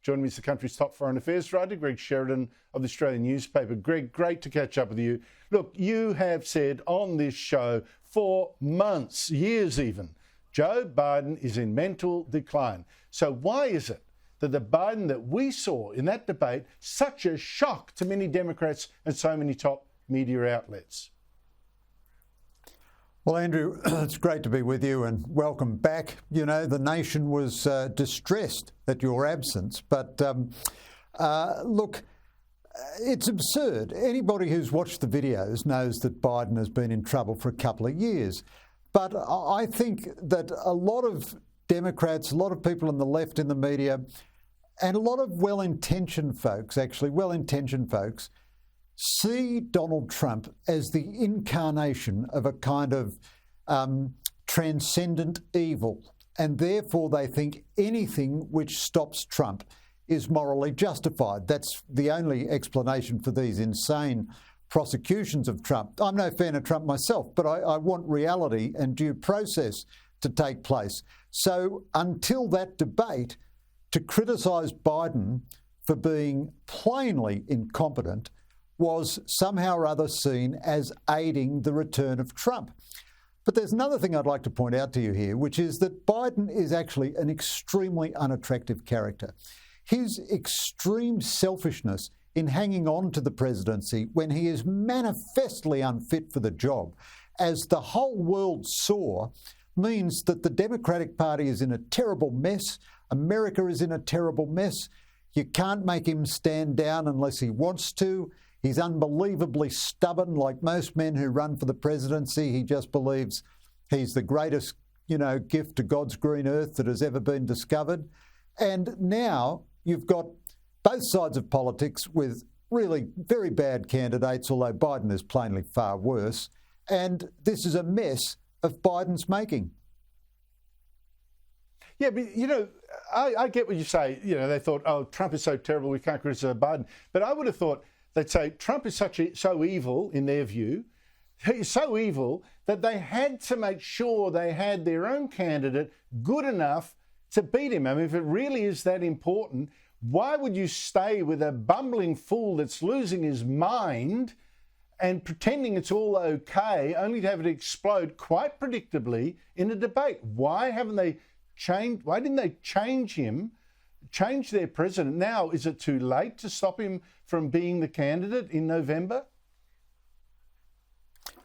Joining me is the country's top foreign affairs writer, Greg Sheridan of the Australian newspaper. Greg, great to catch up with you. Look, you have said on this show for months, years even, Joe Biden is in mental decline. So why is it that the Biden that we saw in that debate, such a shock to many Democrats and so many top media outlets? Well, Andrew, it's great to be with you and welcome back. You know, the nation was distressed at your absence, but look, it's absurd. Anybody who's watched the videos knows that Biden has been in trouble for a couple of years. But I think that a lot of Democrats, a lot of people on the left in the media, and a lot of well-intentioned folks, see Donald Trump as the incarnation of a kind of transcendent evil, and therefore they think anything which stops Trump is morally justified. That's the only explanation for these insane prosecutions of Trump. I'm no fan of Trump myself, but I want reality and due process to take place. So until that debate, to criticise Biden for being plainly incompetent was somehow or other seen as aiding the return of Trump. But there's another thing I'd like to point out to you here, which is that Biden is actually an extremely unattractive character. His extreme selfishness in hanging on to the presidency when he is manifestly unfit for the job, as the whole world saw, means that the Democratic Party is in a terrible mess. America is in a terrible mess. You can't make him stand down unless he wants to. He's unbelievably stubborn, like most men who run for the presidency. He just believes he's the greatest, gift to God's green earth that has ever been discovered. And now you've got both sides of politics with really very bad candidates, although Biden is plainly far worse. And this is a mess of Biden's making. Yeah, but, I get what you say. They thought, oh, Trump is so terrible, we can't criticise Biden. But I would have thought they'd say Trump is so evil, in their view, he's so evil that they had to make sure they had their own candidate good enough to beat him. I mean, if it really is that important, why would you stay with a bumbling fool that's losing his mind and pretending it's all okay, only to have it explode quite predictably in a debate? Why haven't they changed? Why didn't they change their president? Now, is it too late to stop him from being the candidate in November?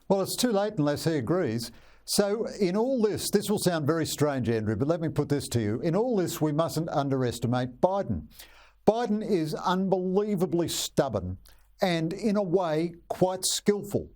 Well, it's too late unless he agrees. So in all this will sound very strange, Andrew, but let me put this to you. In all this, we mustn't underestimate Biden. Biden is unbelievably stubborn and, in a way, quite skillful.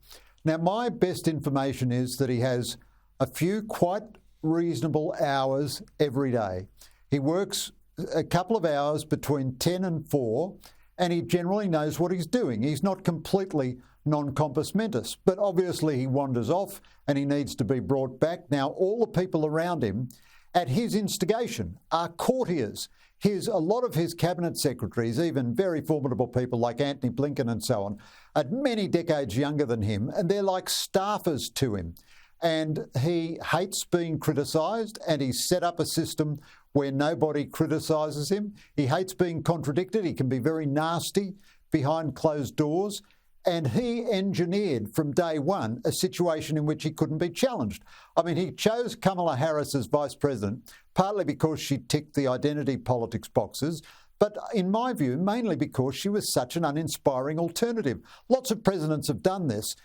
Now, my best information is that he has a few quite reasonable hours every day. He works a couple of hours between 10 and 4, and he generally knows what he's doing. He's not completely non-compos mentis, but obviously he wanders off and he needs to be brought back. Now, all the people around him, at his instigation, are courtiers. A lot of his cabinet secretaries, even very formidable people like Antony Blinken and so on, are many decades younger than him, and they're like staffers to him. And he hates being criticised, and he's set up a system where nobody criticises him. He hates being contradicted. He can be very nasty behind closed doors. And he engineered from day one a situation in which he couldn't be challenged. I mean, he chose Kamala Harris as vice president, partly because she ticked the identity politics boxes, but in my view, mainly because she was such an uninspiring alternative. Lots of presidents have done this.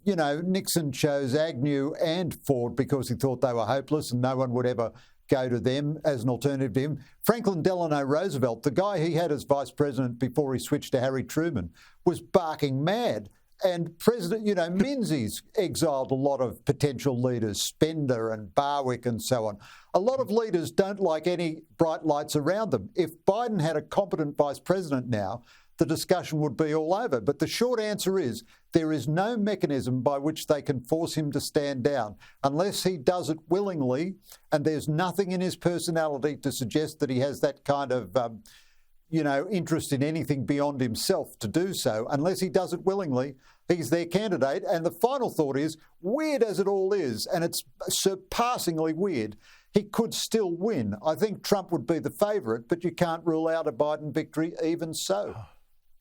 Nixon chose Agnew and Ford because he thought they were hopeless and no one would ever go to them as an alternative to him. Franklin Delano Roosevelt, the guy he had as vice president before he switched to Harry Truman, was barking mad. And Menzies exiled a lot of potential leaders, Spender and Barwick and so on. A lot of leaders don't like any bright lights around them. If Biden had a competent vice president now, the discussion would be all over. But the short answer is there is no mechanism by which they can force him to stand down unless he does it willingly, and there's nothing in his personality to suggest that he has that kind of interest in anything beyond himself to do so. Unless he does it willingly, he's their candidate. And the final thought is, weird as it all is, and it's surpassingly weird, he could still win. I think Trump would be the favourite, but you can't rule out a Biden victory even so.